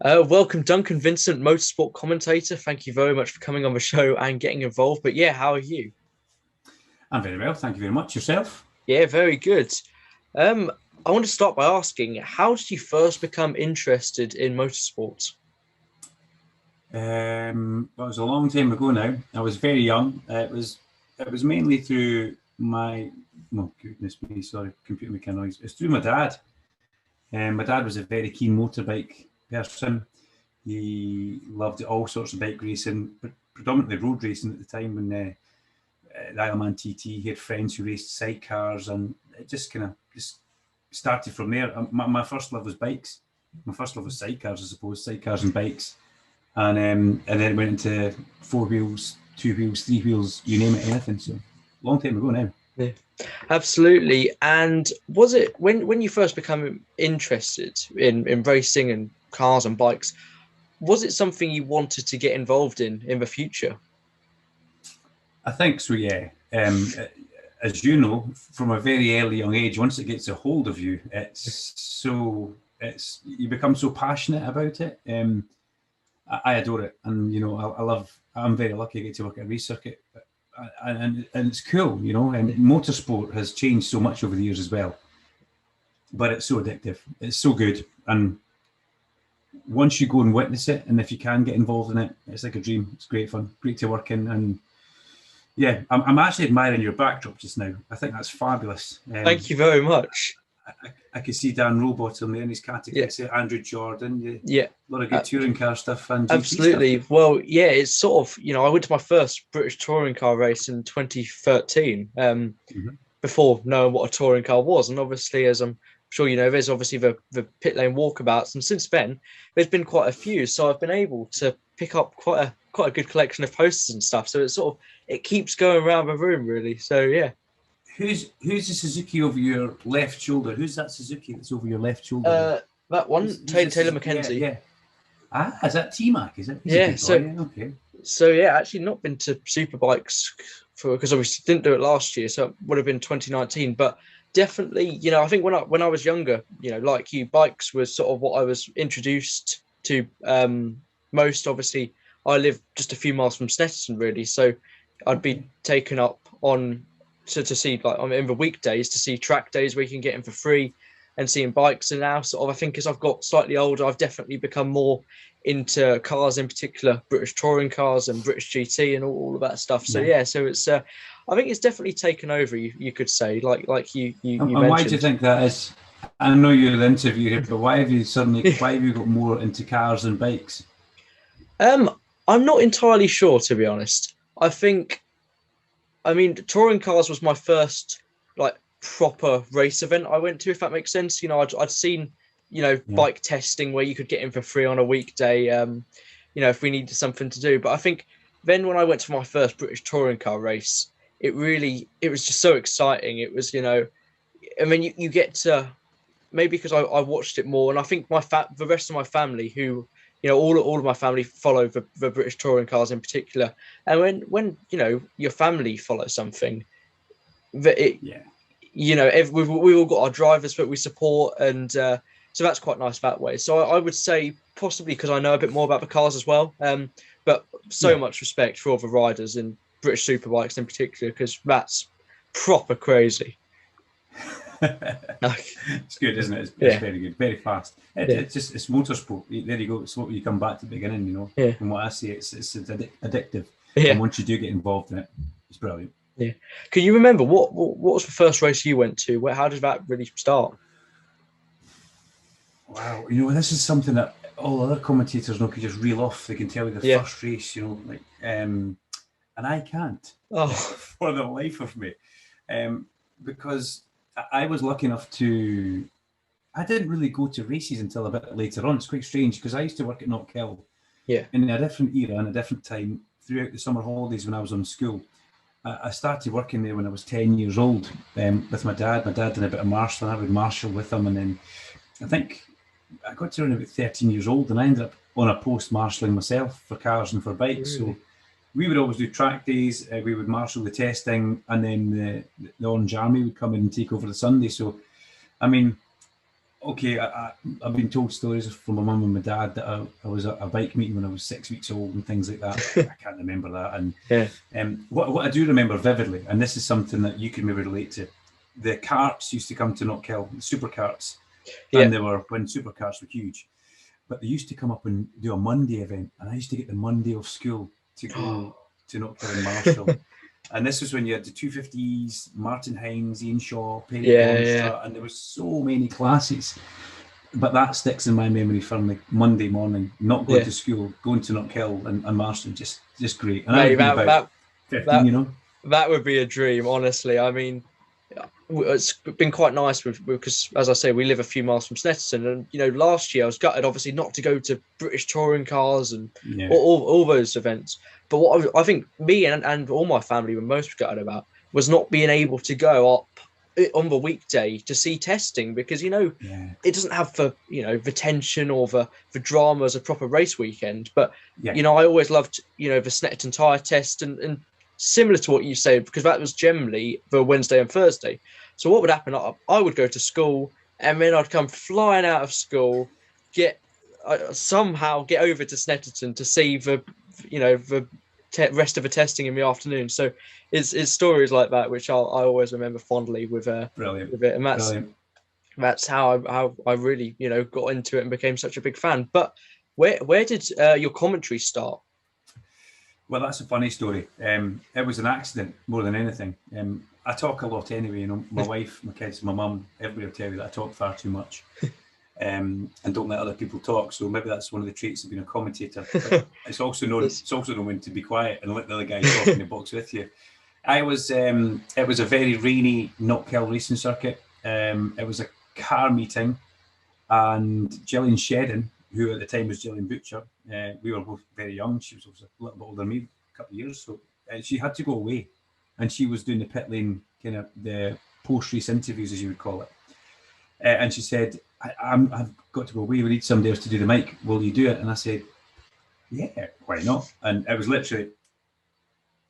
Welcome, Duncan Vincent, Motorsport Commentator. Thank you very much for coming on the show and getting involved. But yeah, how are you? I'm very well, thank you very much. Yourself? Yeah, very good. Um, I want to start by asking, how did you first become interested in motorsports? That was a long time ago now. I was very young. It was mainly through my oh goodness me, sorry, computer making noise. It's through my dad. My dad was a very keen motorbike person. He loved all sorts of bike racing, but predominantly road racing at the time when the Isle of Man TT. He had friends who raced sidecars, and it just kind of just started from there. My first love was bikes. My first love was sidecars, I suppose, sidecars and bikes. And then went into four wheels, two wheels, three wheels, you name it, anything. So long time ago now. Yeah, absolutely. And was it when you first became interested in racing and cars and bikes, was it something you wanted to get involved in the future? I think so, yeah. As you know, from a very early young age, once it gets a hold of you, it's you become so passionate about it. I adore it, and I love. I'm very lucky to get to work at a race circuit, and it's cool, And motorsport has changed so much over the years as well, but it's so addictive. It's so good, and once you go and witness it, and if you can get involved in it, it's like a dream. It's great fun, great to work in, and yeah, I'm actually admiring your backdrop just now. I think that's fabulous. Thank you very much. I can see Dan Rowbottom there in his Yeah, category. Andrew Jordan, yeah, yeah. a lot of good touring car stuff and GT stuff. Absolutely. Well, yeah, it's sort of, I went to my first British touring car race in 2013, Mhm. before knowing what a touring car was. And obviously, as I'm sure you know, there's obviously the pit lane walkabouts. And since then, there's been quite a few. So I've been able to pick up quite a good collection of posters and stuff. So it keeps going around the room, really. So yeah. Who's the Suzuki over your left shoulder? Who's that Suzuki that's over your left shoulder there? Uh, that one, Who's this Taylor Suzuki? Yeah, Mackenzie. yeah. Ah, is that T-Mac? Is it? He's a Yeah. good boy. So Yeah, okay. So yeah, actually not been to Superbikes for because obviously didn't do it last year, so it would have been 2019. But definitely, I think when I was younger, like you, bikes was sort of what I was introduced to most. Obviously, I live just a few miles from Snetterton, really, so I'd be Okay. taken up on to see like in the weekdays to see track days where you can get in for free and seeing bikes. And now sort of I think as I've got slightly older, I've definitely become more into cars, in particular British touring cars and British GT and all of that stuff. So Yeah. yeah, so it's I think it's definitely taken over. You could say like you And why do you mentioned. think that is? I know you're the interviewer, but why have you got more into cars and bikes? I'm not entirely sure, to be honest. I mean, touring cars was my first like proper race event I went to, if that makes sense. I'd seen Yeah. bike testing where you could get in for free on a weekday. If we needed something to do. But I think then when I went to my first British touring car race, it was just so exciting. It was I mean you get to maybe because I watched it more, and I think the rest of my family who all of my family follow the British touring cars in particular, and when your family follow something that it Yeah. we've all got our drivers that we support, and so that's quite nice that way. So I would say possibly because I know a bit more about the cars as well, but so Yeah. much respect for all the riders in British superbikes in particular because that's proper crazy. It's good, isn't it? It's Yeah, very good, very fast. yeah, It's motorsport. There you go. It's what you come back to the beginning. yeah, From what I see, it's addictive, and yeah, once you do get involved in it, it's brilliant. yeah. Can you remember what was the first race you went to? How did that really start? Wow, this is something that all other commentators know can just reel off. They can tell you the Yeah. first race, and I can't Oh, for the life of me, because I was lucky enough to. I didn't really go to races until a bit later on. It's quite strange because I used to work at Knockhill yeah. in a different era and a different time throughout the summer holidays when I was on school. I started working there when I was 10 years old with my dad. My dad did a bit of marshalling. I would marshal with him. And then I think I got to around about 13 years old and I ended up on a post marshalling myself for cars and for bikes. So Really? we would always do track days. We would marshal the testing and then the Orange Army would come in and take over the Sunday. So, I mean, Okay, I've been told stories from my mum and my dad that I was at a bike meeting when I was 6 weeks old and things like that. I can't remember that. And Yeah. what I do remember vividly, and this is something that you can maybe relate to, the carts used to come to Knockhill, the super carts, and they were when super carts were huge. But they used to come up and do a Monday event, and I used to get the Monday of school to go to Knockhill and Marshall. And this was when you had the 250s, Martin Hines, Ian Shaw, Perry Bonstrut, and there was so many classes. But that sticks in my memory firmly. Monday morning, not going to school, going to Knockhill and Marshall, just great. And I would be about 15, you know. That would be a dream, honestly. I mean, it's been quite nice because, as I say, we live a few miles from Snetterton, and you know, last year I was gutted, obviously, not to go to British touring cars and all those events. But what I think me and all my family were most gutted about was not being able to go up on the weekday to see testing, because you know it doesn't have the tension or the drama as a proper race weekend. But you know, I always loved the Snetterton tyre test and similar to what you said, because that was generally the Wednesday and Thursday. So what would happen? I would go to school, and then I'd come flying out of school, somehow get over to Snetterton to see the rest of the testing in the afternoon. So it's stories like that which I always remember fondly with it, and that's how I really got into it and became such a big fan. But where did your commentary start? Well, that's a funny story. It was an accident more than anything. I talk a lot anyway. You know, my wife, my kids, my mum, everybody will tell you that I talk far too much, and don't let other people talk. So maybe that's one of the traits of being a commentator. But it's also known when to be quiet and let the other guy talk in the box with you. It was a very rainy Knockhill racing circuit. It was a car meeting, and Gillian Shedden, who at the time was Gillian Butcher, we were both very young. She was a little bit older than me, a couple of years. So she had to go away, and she was doing the pit lane, kind of the post-race interviews, as you would call it. And she said, I've got to go away. We need somebody else to do the mic. Will you do it? And I said, yeah, why not? And it was literally,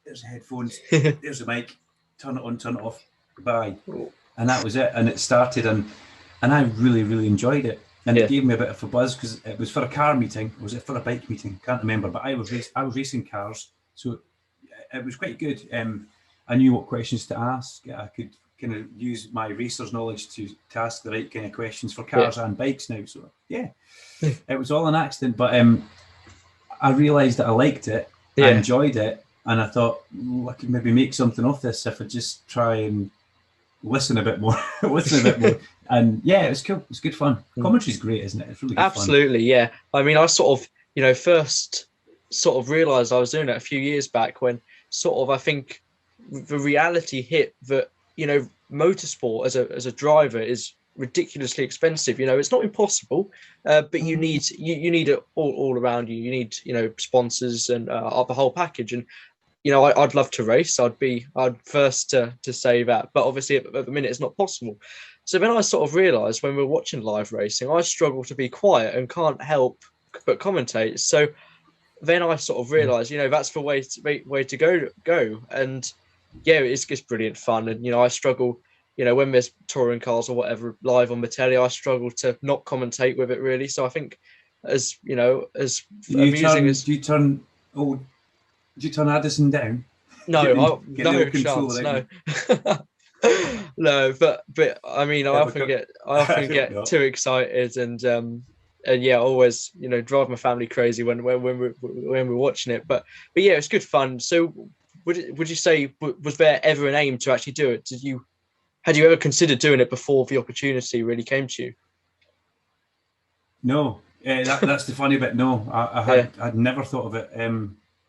there's the headphones, there's the mic, turn it on, turn it off, goodbye. And that was it. And it started, and I really, really enjoyed it. And it gave me a bit of a buzz because it was for a car meeting. Was it for a bike meeting? Can't remember. But I was racing cars, so it was quite good. I knew what questions to ask. I could kind of use my racer's knowledge to ask the right kind of questions for cars and bikes now. So it was all an accident. But I realised that I liked it. I enjoyed it, and I thought, I could maybe make something of this if I just try and listen a bit more. And it was cool. It was good fun. Commentary's great, isn't it? It's really good Absolutely, fun. Yeah. I mean, I sort of, first sort of realised I was doing it a few years back when sort of I think the reality hit that, motorsport as a driver is ridiculously expensive. It's not impossible, but you need it all around you. You need, sponsors and the whole package. And I'd love to race. I'd first to say that, but obviously at the minute it's not possible. So then I sort of realised when we're watching live racing, I struggle to be quiet and can't help but commentate. So then I sort of realised, that's the way to go. And it's brilliant fun. And I struggle, when there's touring cars or whatever live on the telly, I struggle to not commentate with it really. So I think as amusing as you turn Addison down? No, no chance. No. No, but I mean, I often get too excited and always drive my family crazy when we're watching it. But it's good fun. So would you say, was there ever an aim to actually do it? Had you ever considered doing it before the opportunity really came to you? No, that's the funny bit. No, I'd never thought of it.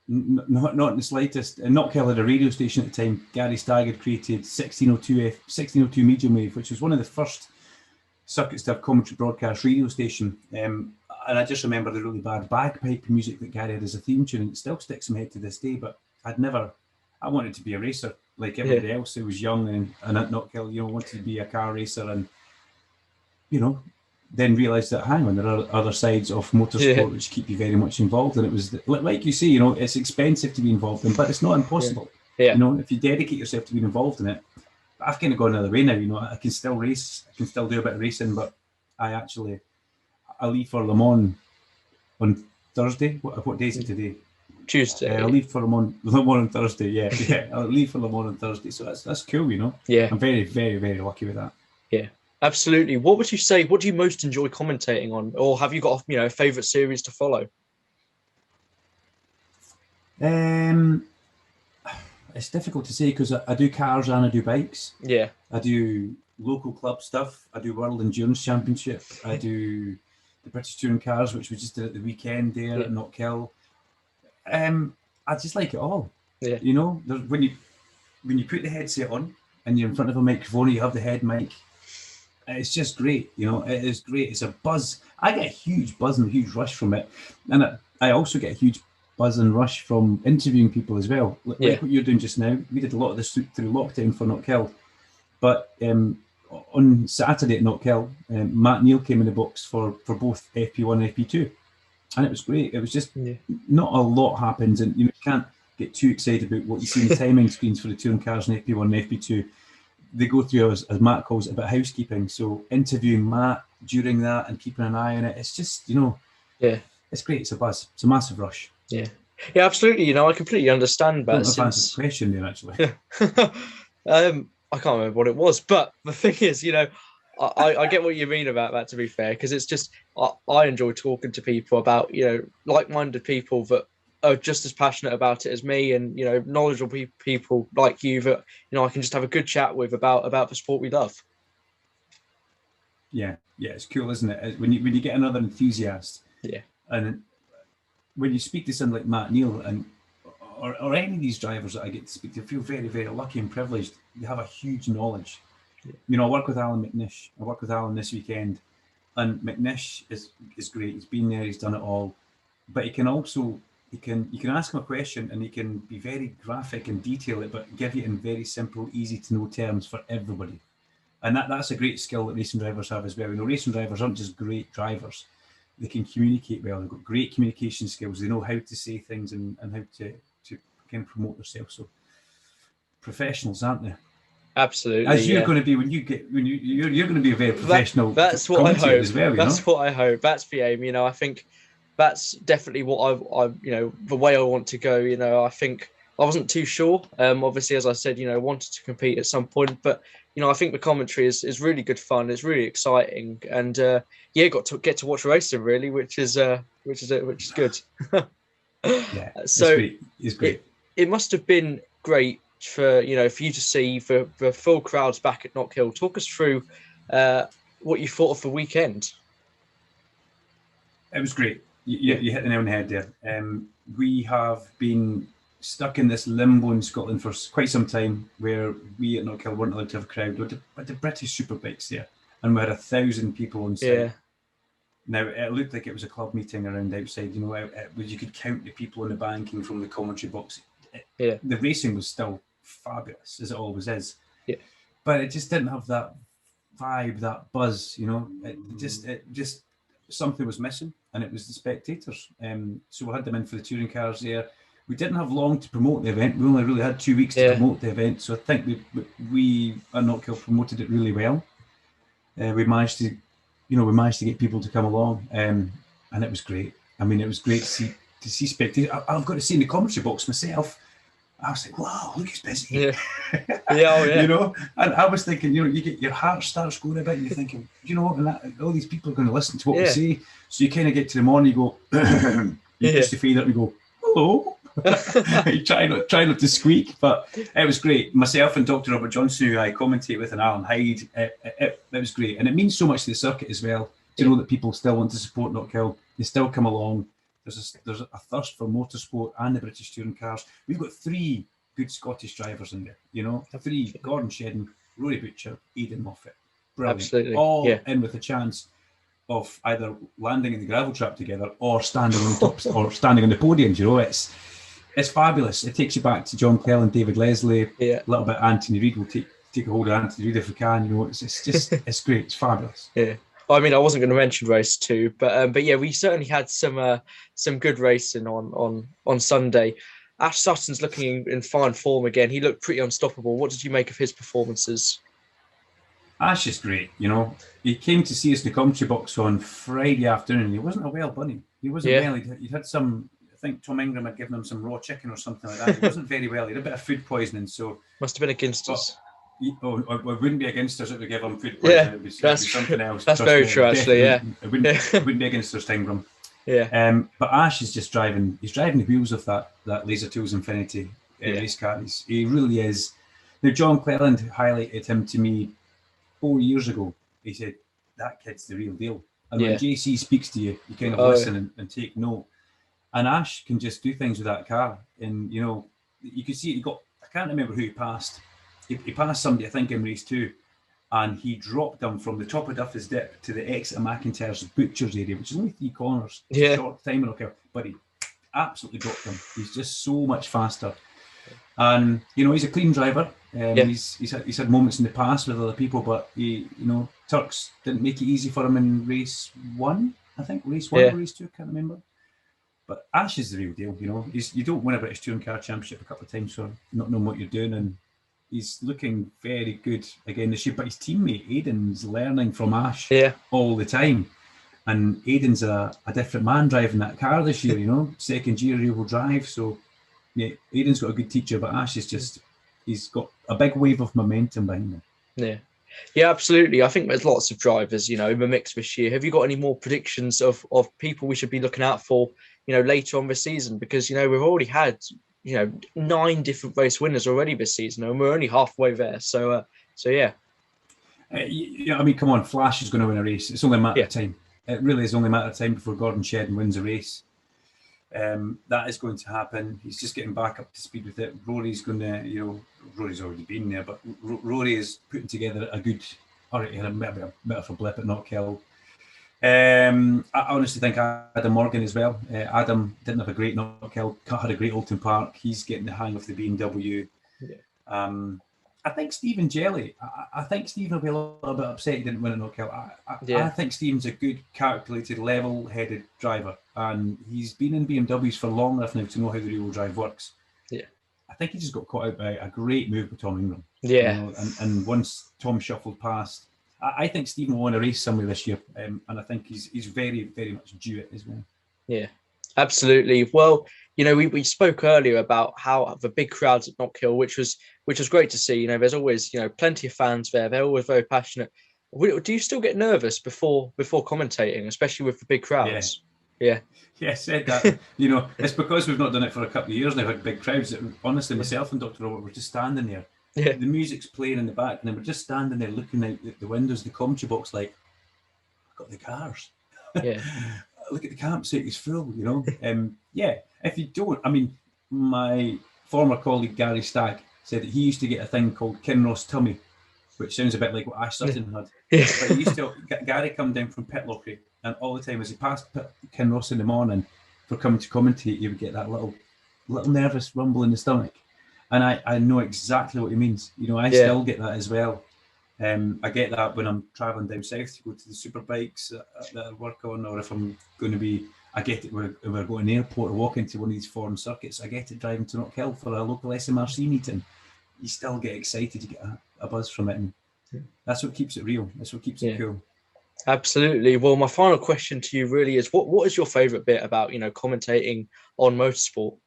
Not in the slightest. Knockhill had a radio station at the time. Gary Stagg had created 1602 medium wave, which was one of the first circuits to have commentary broadcast radio station. And I just remember the really bad bagpipe music that Gary had as a theme tune, and it still sticks in my head to this day. But I wanted to be a racer like everybody else who was young and at Knockhill, wanted to be a car racer, and then realised that, hang on, there are other sides of motorsport which keep you very much involved. And it was, like you say, it's expensive to be involved in, but it's not impossible. If you dedicate yourself to being involved in it. I've kind of gone the other way now. I can still race, I can still do a bit of racing, but I leave for Le Mans on Thursday. What day is it today? Tuesday. I'll leave for Le Mans on Thursday. Yeah. I'll leave for Le Mans on Thursday. So that's cool, you know. Yeah. I'm very, very, very lucky with that. Yeah, absolutely. What would you say? What do you most enjoy commentating on, or have you got a favorite series to follow? It's difficult to say because I do cars and I do bikes. Yeah. I do local club stuff. I do World Endurance Championship. I do the British Touring Cars, which we just did at the weekend there at Knockhill. I just like it all. Yeah. You know, when you put the headset on and you're in front of a microphone, you have the head mic. It's just great. You know, it is great. It's a buzz. I get a huge buzz and a huge rush from it, and I also get a huge buzz and rush from interviewing people as well. Like what you're doing just now. We did a lot of this through lockdown for Knockhill, but on Saturday at Knockhill, Matt Neal came in the box for both FP1 and FP2, and it was great. It was just not a lot happens, and you can't get too excited about what you see in the timing screens for the touring cars in FP1 and FP2. They go through, as Matt calls it, about housekeeping. So interviewing Matt during that and keeping an eye on it, it's just, it's great. It's a buzz. It's a massive rush. Yeah, absolutely. I completely understand that. I don't know if I answered the question there, actually. I can't remember what it was, but the thing is, I get what you mean about that, to be fair, because it's just, I enjoy talking to people about, like-minded people that are just as passionate about it as me, and knowledgeable people like you that I can just have a good chat with about the sport we love. Yeah, it's cool, isn't it? When you get another enthusiast, and when you speak to someone like Matt Neal and or any of these drivers that I get to speak to, I feel very, very lucky and privileged. They have a huge knowledge. I work with Alan McNish. I work with Alan this weekend, and McNish is great. He's been there. He's done it all, but he can also. You can ask him a question and he can be very graphic and detail it, but give you in very simple, easy to know terms for everybody. And that's a great skill that racing drivers have as well. Racing drivers aren't just great drivers. They can communicate well. They've got great communication skills. They know how to say things and how to kind of promote themselves. So professionals, aren't they? Absolutely. As you're going to be you're going to be a very professional. That's what I hope as well. That's what I hope. That's the aim. I think that's definitely what I the way I want to go. I think I wasn't too sure. Obviously, as I said, wanted to compete at some point, but I think the commentary is really good fun. It's really exciting, and got to get to watch racing really, which is good. Yeah, so it's great. It must have been great for for you to see the full crowds back at Knockhill. Talk us through what you thought of the weekend. It was great. You hit the nail on the head there. We have been stuck in this limbo in Scotland for quite some time, where we at Knockhill weren't allowed to have a crowd. We had the British Superbikes there, and we had 1,000 people on site. Yeah. Now, it looked like it was a club meeting around outside. You could count the people in the banking from the commentary box. The racing was still fabulous, as it always is. Yeah. But it just didn't have that vibe, that buzz. It just something was missing, and it was the spectators. So we had them in for the touring cars there. We didn't have long to promote the event. We only really had 2 weeks to promote the event. So I think we at Knockhill promoted it really well. We managed to get people to come along, and it was great. I mean, it was great to see spectators. I've got to see in the commentary box myself. I was like, wow, look, he's busy. Yeah. Yeah. And I was thinking, you get your heart starts going a bit, and you're thinking, and all these people are going to listen to what we say. So you kind of get to the morning, you go, you used to fade up and go, hello. You try not to squeak, but it was great. Myself and Dr. Robert Johnson, who I commentate with, and Alan Hyde, it was great. And it means so much to the circuit as well, to know that people still want to support Knockhill. They still come along. There's a thirst for motorsport and the British touring cars. We've got 3 good Scottish drivers in there, 3, Gordon Shedden, Rory Butcher, Aidan Moffat. Brilliant. Absolutely. All in with a chance of either landing in the gravel trap together or standing on the tops or standing on the podiums. It's fabulous. It takes you back to John Kell and David Leslie. A little bit Anthony Reid. We'll take a hold of Anthony Reid if we can. It's just it's great. It's fabulous. Yeah. I mean, I wasn't going to mention race 2, but we certainly had some good racing on Sunday. Ash Sutton's looking in fine form again. He looked pretty unstoppable. What did you make of his performances? Ash is great, you know. He came to see us in the commentary box on Friday afternoon. He wasn't a well bunny. He wasn't Yeah, well. He'd had some, I think Tom Ingram had given him some raw chicken or something like that. He wasn't very well. He had a bit of food poisoning. So, must have been against but us. it wouldn't be against us if we give him food Yeah, poisoning. It'd be that's something else. that's Trust very me, true. Actually, yeah, it yeah, wouldn't be against us, Ingram. yeah, But Ash is just driving. He's driving the wheels of that Laser Tools Infinity yeah, race car. He really is. Now, John Cleland highlighted him to me 4 years ago. He said, that kid's the real deal. And when yeah. JC speaks to you, you kind of Oh, listen and take note. And Ash can just do things with that car. And, you know, you can see it. I can't remember who he passed. He passed somebody, I think, in race 2. And he dropped them from the top of Duffy's Dip to the exit of McIntyre's Butcher's area, which is only 3 corners. It's yeah, a short time, okay, but he absolutely dropped them. He's just so much faster. And, you know, he's a clean driver. yeah, He's had moments in the past with other people, but Turks didn't make it easy for him in race 1. I think race 1 yeah. or race 2, I can't remember. But Ash is the real deal, you know. You don't win a British Touring Car Championship a couple of times for not knowing what you're doing, and he's looking very good again this year. But his teammate Aiden's learning from Ash Yeah, all the time, and Aiden's a different man driving that car this year. You know, second year rear-wheel drive. So yeah, Aiden's got a good teacher, but Ash is he's got a big wave of momentum behind him. yeah, yeah. Absolutely. I think there's lots of drivers, in the mix this year. Have you got any more predictions of people we should be looking out for, later on this season? Because we've already had 9 different race winners already this season, and we're only halfway there. So yeah. Yeah, I mean, come on, Flash is going to win a race. It's only a matter of time. It really is only a matter of time before Gordon Shedden wins a race. That is going to happen. He's just getting back up to speed with it. Rory's going to, Rory's already been there, but Rory is putting together a good. All right, he had a bit of a blip at Knockhill. I honestly think Adam Morgan as well. Adam didn't have a great Knockhill, had a great Oulton Park. He's getting the hang of the BMW. Yeah. I think Stephen Jelly. I think Stephen will be a little bit upset he didn't win a Knockhill. I think Stephen's a good, calculated, level-headed driver, and he's been in BMWs for long enough now to know how the rear-wheel drive works. Yeah, I think he just got caught out by a great move with Tom Ingram. Yeah, and once Tom shuffled past, I think Stephen will win a race somewhere this year, and I think he's very, very much due it as well. Yeah, absolutely. Well, we spoke earlier about how the big crowds at Knockhill, which was great to see. There's always plenty of fans there. They're always very passionate. Do you still get nervous before commentating, especially with the big crowds? Yeah. Yeah, said that. It's because we've not done it for a couple of years now. Had big crowds. Honestly, myself and Dr. Robert were just standing there. Yeah. The music's playing in the back, and then we're just standing there looking out the windows, the commentary box, like, I've got the cars. Yeah. Look at the campsite, it's full, if you don't, I mean, my former colleague Gary Stagg said that he used to get a thing called Kinross tummy, which sounds a bit like what Ash Sutton had. Yeah. But he used to, Gary come down from Pitlochry, and all the time as he passed Kinross in the morning for coming to commentate, he would get that little nervous rumble in the stomach. And I know exactly what he means. I still get that as well. I get that when I'm travelling down south to go to the superbikes that I work on, or if I'm going to be, I get it when we're going to an airport or walking to one of these foreign circuits. I get it driving to Knockhill for a local SMRC meeting. You still get excited, you get a buzz from it, and that's what keeps it real. That's what keeps it cool. Absolutely. Well, my final question to you really is: what is your favourite bit about commentating on motorsport?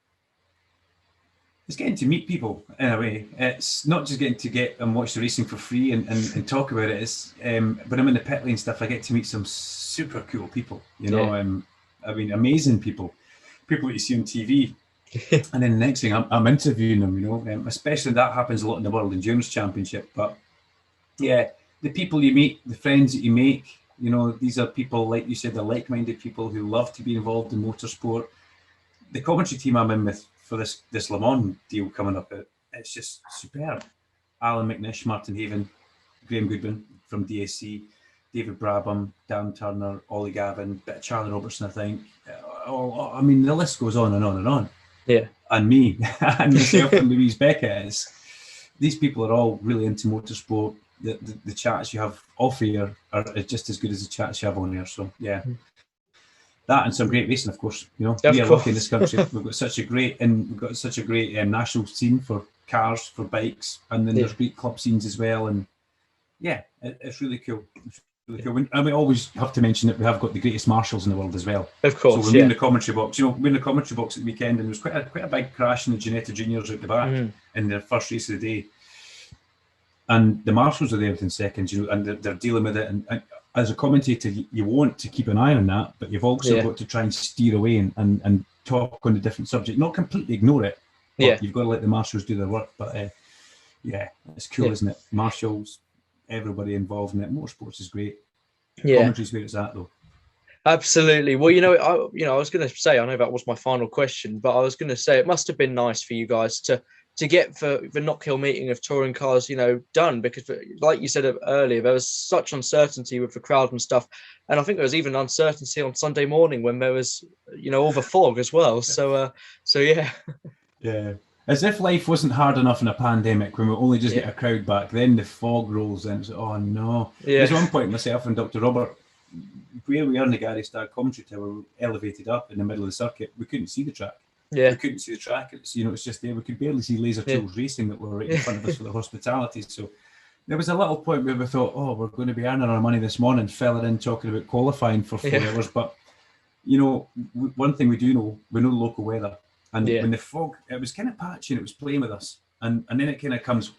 It's getting to meet people in a way. It's not just getting to get and watch the racing for free and talk about it. It's when I'm in the pit lane stuff, I get to meet some super cool people. Amazing people that you see on TV. And then the next thing, I'm interviewing them. Especially that happens a lot in the World Endurance Championship. But yeah, the people you meet, the friends that you make, these are people, like you said, they're like-minded people who love to be involved in motorsport. The commentary team I'm in with for this Le Mans deal coming up, it's just superb. Alan McNish, Martin Haven, Graham Goodwin from DSC, David Brabham, Dan Turner, Ollie Gavin, bit of Charlie Robertson, I think. I mean, the list goes on and on and on. Yeah. And me, and myself and Louise Beckett. These people are all really into motorsport. The chats you have off air are just as good as the chats you have on air. So, yeah. That and some great racing, of course. We are lucky in this country. We've got such a great national scene for cars, for bikes, and then there's great club scenes as well. And yeah, it's really cool. It's really cool. And we always have to mention that we have got the greatest marshals in the world as well. Of course, so we're in the commentary box. We're in the commentary box at the weekend, and there was quite a big crash in the Ginetta Juniors at the back in their first race of the day. And the marshals are there within seconds, and they're dealing with it. And as a commentator, you want to keep an eye on that, but you've also got to try and steer away and talk on a different subject, not completely ignore it. But you've got to let the marshals do their work. But it's cool, isn't it? Marshals, everybody involved in it. Motorsports is great. Commentary's where it's at, though. Absolutely. Well, I was going to say, I know that was my final question, but I was going to say it must have been nice for you guys to get the Knockhill meeting of touring cars, done, because like you said earlier, there was such uncertainty with the crowd and stuff. And I think there was even uncertainty on Sunday morning when there was, all the fog as well. So yeah. Yeah. As if life wasn't hard enough in a pandemic when we only just get a crowd back, then the fog rolls in. It's oh no. There's one point myself and Dr. Robert, where we are in the Gary Star commentary tower, elevated up in the middle of the circuit, we couldn't see the track. Yeah. We couldn't see the track. It's it's just there. We could barely see Laser Tools Racing that were right in front of us for the hospitality. So there was a little point where we thought, oh, we're going to be earning our money this morning, filling in talking about qualifying for 4 hours. But one thing we do know, we know local weather. And when the fog, it was kind of patchy and it was playing with us. And then it kind of comes,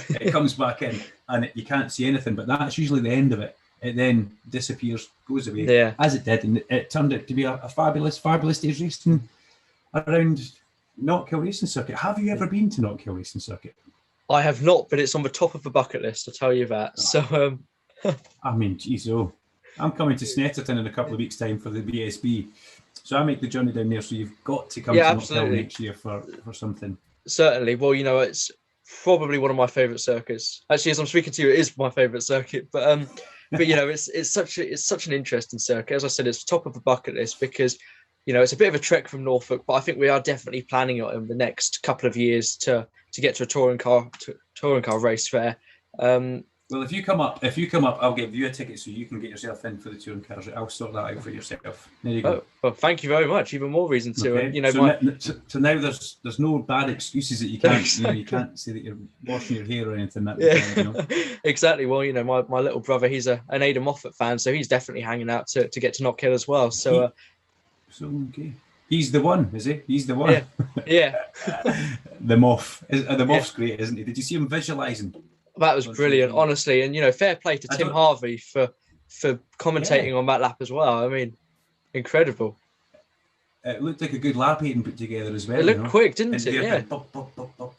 it comes back in and you can't see anything. But that's usually the end of it. It then disappears, goes away, as it did. And it turned out to be a fabulous, fabulous day's racing around Knockhill Racing Circuit. Have you ever been to Knockhill Racing Circuit? I have not, but it's on the top of the bucket list, I'll tell you that. Oh. So, I mean, geez, I'm coming to Snetterton in a couple of weeks' time for the VSB. So I make the journey down there, so you've got to come to Knockhill next year for something. Certainly. Well, it's probably one of my favourite circuits. Actually, as I'm speaking to you, it is my favourite circuit. But it's such an interesting circuit. As I said, it's top of the bucket list because it's a bit of a trek from Norfolk, but I think we are definitely planning it in the next couple of years to get to a touring car race there. Well, if you come up, I'll give you a ticket so you can get yourself in for the touring cars. I'll sort that out for yourself. There you go. Well, thank you very much. Even more reason to. Okay. So now there's no bad excuses that you can't. Exactly. You can't say that you're washing your hair or anything. Exactly. Well, my little brother, he's an Ada Moffat fan, so he's definitely hanging out to get to Knockhill as well. So. Okay. He's the one, is he? He's the one. Yeah. The Moff. The Moff's great, isn't he? Did you see him visualising? That was brilliant, honestly, and fair play to Tim Harvey for commentating on that lap as well. I mean, incredible. It looked like a good lap he'd put together as well. It looked quick, didn't it? Yeah.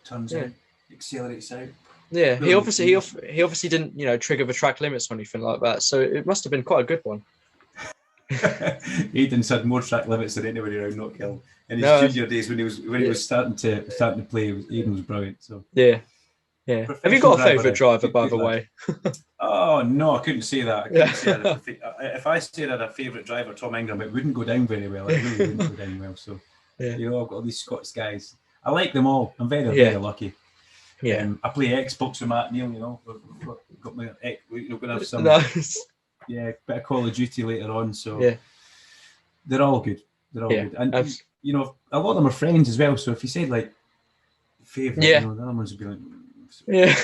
Turns in, accelerates out. Yeah, he obviously didn't trigger the track limits or anything like that, so it must have been quite a good one. Aidan's had more track limits than anybody around Knockhill in his junior days when he was starting to play. Aidan was brilliant. So yeah. Have you got a favourite driver, by the way? Oh no, I couldn't say that. If I said I had a favourite driver, Tom Ingram, it wouldn't go down very well. It really wouldn't go down well. So I've got all these Scots guys. I like them all. I'm very, very lucky. Yeah, I play Xbox with Matt Neal. Got my going to have some. Nice. Yeah, bit of Call of Duty later on. So they're all good. They're all good, and a lot of them are friends as well. So if you said like favourite, the other ones would be like. Yeah.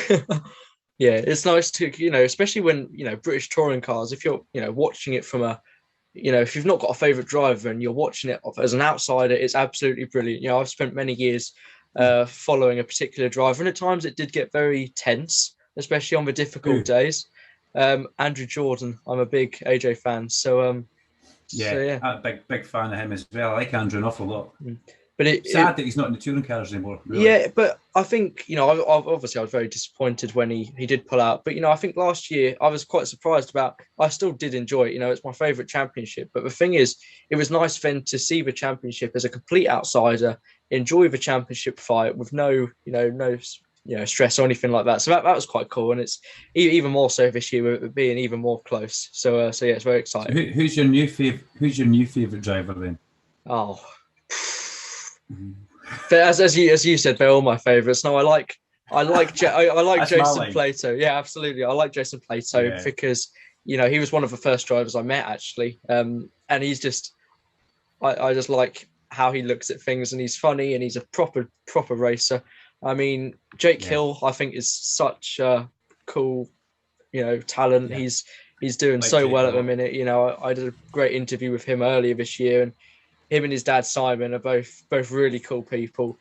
It's nice to especially when British touring cars, if you're watching it from if you've not got a favorite driver and you're watching it as an outsider, it's absolutely brilliant. I've spent many years following a particular driver, and at times it did get very tense, especially on the difficult days. Andrew Jordan, I'm a big AJ fan, so I'm a big fan of him as well. I like Andrew an awful lot. But it's sad that he's not in the touring cars anymore. Really. Yeah, but I think I was very disappointed when he did pull out. But I think last year I was quite surprised about. I still did enjoy it. It's my favourite championship. But the thing is, it was nice then to see the championship as a complete outsider, enjoy the championship fight with no stress or anything like that. So that was quite cool, and it's even more so this year with it being even more close. So it's very exciting. So who's your new favourite driver then? Oh. As you said, they're all my favourites. No, I like Jason Plato. Yeah, absolutely. I like Jason Plato because he was one of the first drivers I met actually, and he's just I just like how he looks at things, and he's funny, and he's a proper racer. I mean, Jake Hill, I think, is such a cool talent. Yeah. He's doing Like so Jake well a at the lot. minute. I did a great interview with him earlier this year, and him and his dad Simon are both really cool people.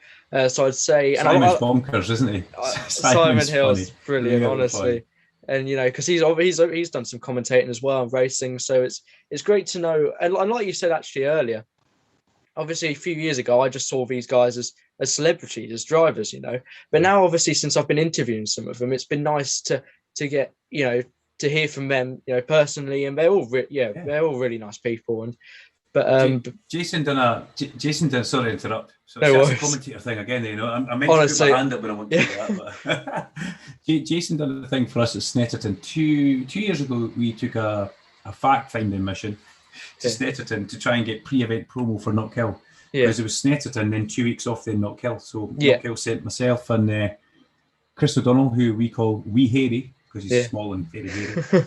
So I'd say, and Simon's bonkers, isn't he? Simon Simon's Hill's funny, brilliant, really funny. honestly. And because he's done some commentating as well and racing, so it's great to know. And like you said actually earlier, obviously a few years ago I just saw these guys as celebrities, as drivers, But now obviously since I've been interviewing some of them, it's been nice to get to hear from them personally, and they're all they're all really nice people. And Jason done. Sorry to interrupt. So no that's a worries. commentator thing again. I meant Honestly, to put my hand up when I want to do that. But Jason done a thing for us at Snetterton 2 years ago. We took a fact-finding mission to Snetterton to try and get pre-event promo for Knockhill. Because it was Snetterton, then 2 weeks off, then Knockhill. So Knockhill sent myself and Chris O'Donnell, who we call Wee Hairy, because he's small and very hairy.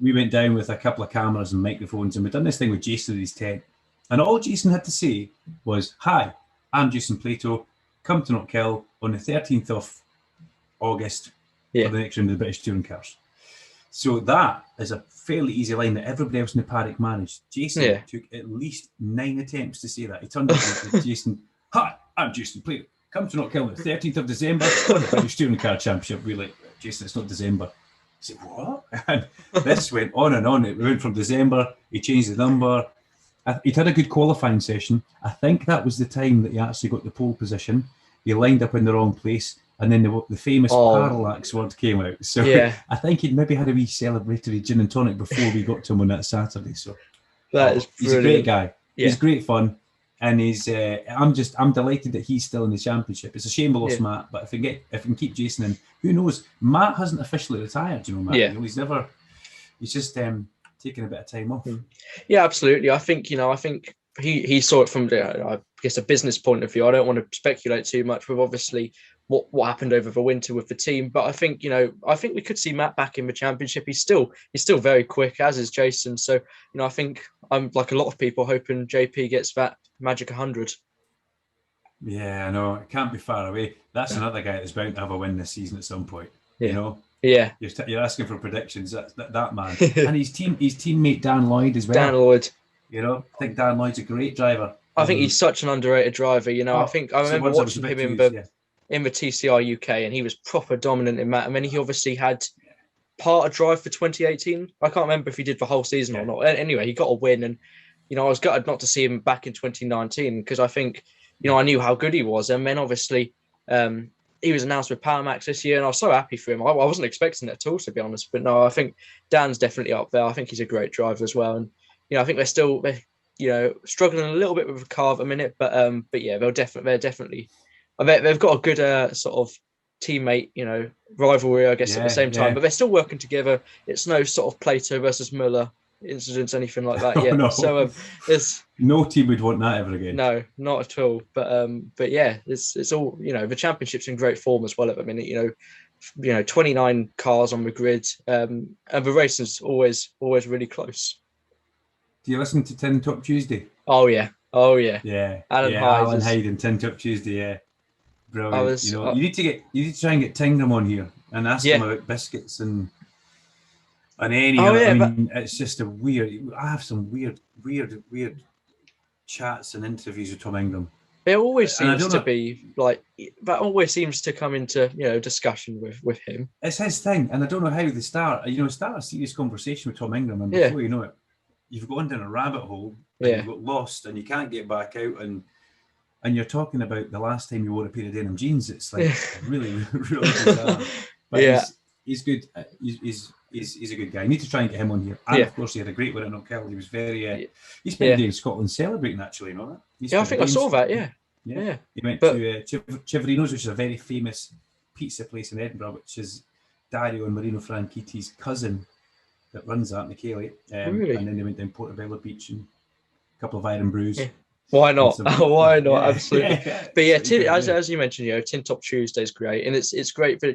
We went down with a couple of cameras and microphones, and we'd done this thing with Jason in his tent. And all Jason had to say was, "Hi, I'm Jason Plato. Come to Knockhill on the 13th of August for the next round of the British Touring Cars." So that is a fairly easy line that everybody else in the paddock managed. Jason took at least 9 attempts to say that. He turned up to Jason, "Hi, I'm Jason Plato. Come to Knockhill on the 13th of December for the British Touring Car Championship." We're like, "Jason, it's not December." He said, "What?" And this went on and on. It went from December. He changed the number. He'd had a good qualifying session. I think that was the time that he actually got the pole position. He lined up in the wrong place, and then the famous parallax word came out. So I think he'd maybe had a wee celebratory gin and tonic before we got to him on that Saturday. So he's a great guy. Yeah. He's great fun. And I'm delighted that he's still in the championship. It's a shame we lost Matt, but if we can keep Jason in, who knows? Matt hasn't officially retired, Matt. Yeah. He's just taking a bit of time off. Yeah, absolutely. I think he saw it from I guess a business point of view. I don't want to speculate too much with obviously what happened over the winter with the team, but I think we could see Matt back in the championship. He's still very quick, as is Jason. So I think I'm like a lot of people hoping JP gets that magic 100. Yeah, I know. It can't be far away. That's another guy that's bound to have a win this season at some point. Yeah. You're asking for predictions. That man. And his teammate Dan Lloyd as well. Dan Lloyd. I think Dan Lloyd's a great driver. I think he's such an underrated driver. I remember watching him in the TCR UK, and he was proper dominant in that. And then he obviously had part of drive for 2018. I can't remember if he did the whole season or not. Anyway, he got a win, and I was gutted not to see him back in 2019 because I think I knew how good he was. And then obviously he was announced with Power Max this year, and I was so happy for him. I wasn't expecting it at all, to be honest. But no, I think Dan's definitely up there. I think he's a great driver as well. And I think they're struggling a little bit with the car at the minute, but yeah, they've got a good sort of teammate, rivalry, I guess, at the same time. But they're still working together. It's no sort of Plato versus Muller incidents, anything like that yet. No. So there's no team would want that ever again. No, not at all. But yeah, it's all the championship's in great form as well at the minute. 29 cars on the grid, and the racing's always really close. Do you listen to Tin Top Tuesday? Oh yeah. Yeah. Alan Hyde and Tin Top Tuesday. Yeah, brilliant. You need to try and get Tingham on here and ask him about biscuits and any. It's just a weird. I have some weird chats and interviews with Tom Ingram. It always seems to be like that. Always seems to come into discussion with him. It's his thing, and I don't know how they start. Start a serious conversation with Tom Ingram, and before you know it, you've gone down a rabbit hole. And you've got lost, and you can't get back out, and you're talking about the last time you wore a pair of denim jeans. It's like really bizarre. But he's good. He's a good guy. You need to try and get him on here. And of course, he had a great win at Knockhill. He was very. He spent a day in Scotland celebrating. Actually, that. I think I saw that. Yeah. He went to Civerino's, which is a very famous pizza place in Edinburgh, which is Dario and Marino Franchitti's cousin that runs that, Michele. Really? And then they went down Portobello Beach and a couple of Iron Brews. Yeah. Why not? Why not? Absolutely. But yeah, as you mentioned, Tin Top Tuesday is great, and it's great for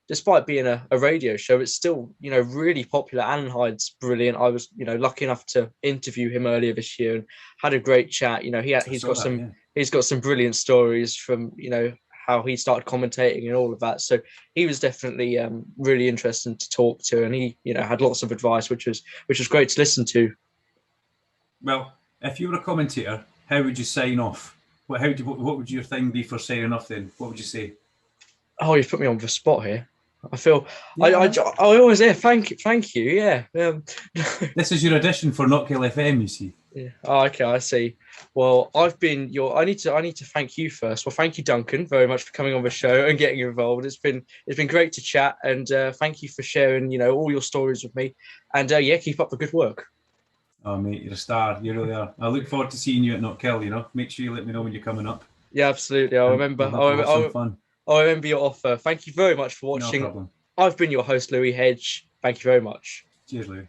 despite being a radio show, it's still really popular. Alan Hyde's brilliant. I was lucky enough to interview him earlier this year and had a great chat. He's got some brilliant stories from how he started commentating and all of that. So he was definitely really interesting to talk to, and he, you know, had lots of advice, which was great to listen to. Well, if you were a commentator, how would you sign off? What would your thing be for signing off then? What would you say? Oh, you've put me on the spot here. I feel Yeah, I always thank you. Yeah. This is your audition for Knockhill FM, you see. Yeah. Oh, okay, I see. Well, I've been your. I need to thank you first. Well, thank you, Duncan, very much for coming on the show and getting involved. It's been great to chat, and thank you for sharing, you know, all your stories with me. And yeah, keep up the good work. Oh, mate, you're a star. You really are. I look forward to seeing you at Knockhill. You know, make sure you let me know when you're coming up. Yeah, absolutely. I'll remember. We'll have some fun. I'll remember your offer. Thank you very much for No watching. problem. I've been your host, Louis Hedge. Thank you very much. Cheers, Louis.